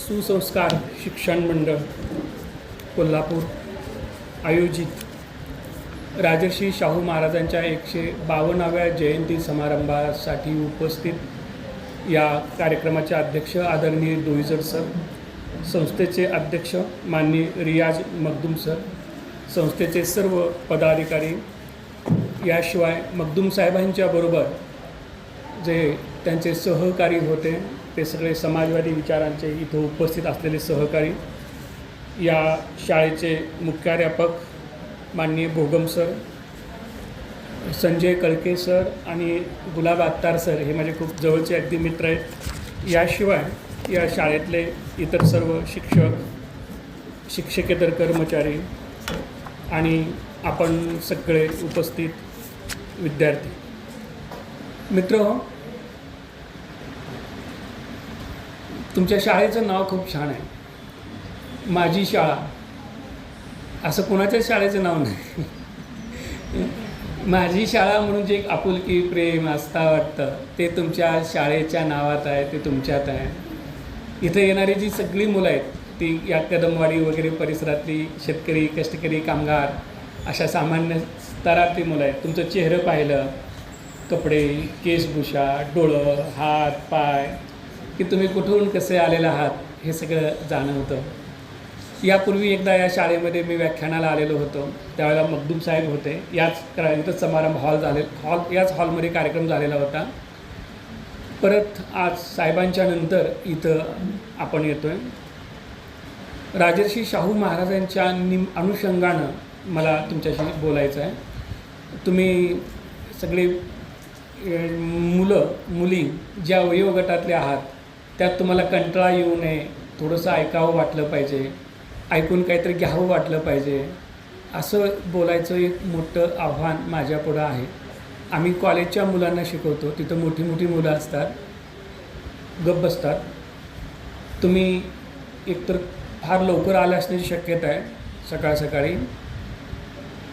सुसंस्कार शिक्षण मंडळ कोल्हापूर आयोजित राजर्षी शाहू महाराजांच्या 152व्या जयंती समारंभासाठी उपस्थित या कार्यक्रमाचे अध्यक्ष आदरणीय डोईजर सर, संस्थेचे अध्यक्ष माननीय रियाज मखदूम सर, संस्थेचे सर्व पदाधिकारी, याशिवाय मखदूम साहेबांच्या बरोबर जे त्यांचे सहकारी होते ते सगळे समाजवादी विचारांचे इथं उपस्थित असलेले सहकारी, या शाळेचे मुख्याध्यापक माननीय भोगम सर, संजय कळके सर आणि गुलाब अत्तार सर हे माझे खूप जवळचे अगदी मित्र आहेत. याशिवाय या शाळेतले इतर सर्व शिक्षक, शिक्षकेतर कर्मचारी आणि आपण सगळे उपस्थित विद्यार्थी मित्र, तुमच्या शाळेचं नाव खूप छान आहे. माझी शाळा असं कोणाच्याच शाळेचं नाव नाही. माझी शाळा म्हणून जे एक आपुलकी प्रेम आस्था वाटतं ते तुमच्या शाळेच्या नावात आहे, ते तुमच्यात आहे. इथं येणारी जी सगळी मुलं आहेत ती या कदमवाडी वगैरे परिसरातली शेतकरी, कष्टकरी, कामगार अशा सामान्य स्तरातली मुलं आहेत. तुमचं चेहरं पाहिलं, कपडे, केशभूषा, डोळं, हात, पाय, की तुम्ही कुठून कसे आलेले आहात हे सगळं जाणवतं. यापूर्वी एकदा या शाळेमध्ये मी व्याख्यानाला आलेलो होतो. त्यावेळेला मखदूम साहेब होते. इथं समारंभ याच हॉलमध्ये कार्यक्रम झालेला होता. परत आज साहेबांच्या नंतर इथं आपण येतो आहे. राजर्षी शाहू महाराजांच्या अनुषंगानं मला तुमच्याशी बोलायचं आहे. तुम्ही सगळे मुली ज्या वयोगटातले आहात त्यात तुम्हाला कंटाळा येऊ नये, थोडंसं ऐकावं वाटलं पाहिजे, ऐकून काहीतरी घ्यावं वाटलं पाहिजे, असं बोलायचं एक मोठं आव्हान माझ्यापुढं आहे. आम्ही कॉलेजच्या मुलांना शिकवतो. तिथं मोठी मोठी मुलं असतात, गप्प बसतात. तुम्ही एकतर फार लवकर आले असण्याची शक्यता आहे सकाळ सकाळी.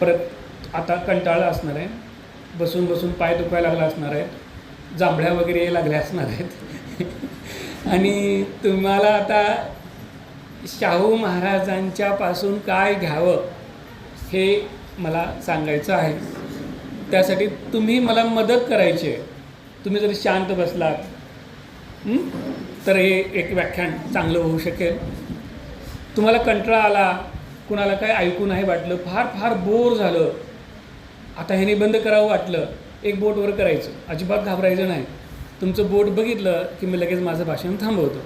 परत आता कंटाळा असणार आहे, बसून बसून पाय दुखायला लागला असणार आहेत, जांभळ्या वगैरे लागल्या असणार आहेत. आणि तुम्हाला आता शाहू महाराजांच्यापासून काय घ्यावं हे मला सांगायचं आहे. त्यासाठी तुम्ही मला मदत करायची आहे. तुम्ही जर शांत बसलात तर हे एक व्याख्यान चांगलं होऊ शकेल. तुम्हाला कंटाळा आला, कुणाला काय ऐकू नाही वाटलं, फार फार बोर झालं, आता ह्याने बंद करावं वाटलं, एक बोट वर करायचं, अजिबात घाबरायचं नाही. तुमचं बोट बघितलं की मी लगेच माझं भाषण थांबवतो.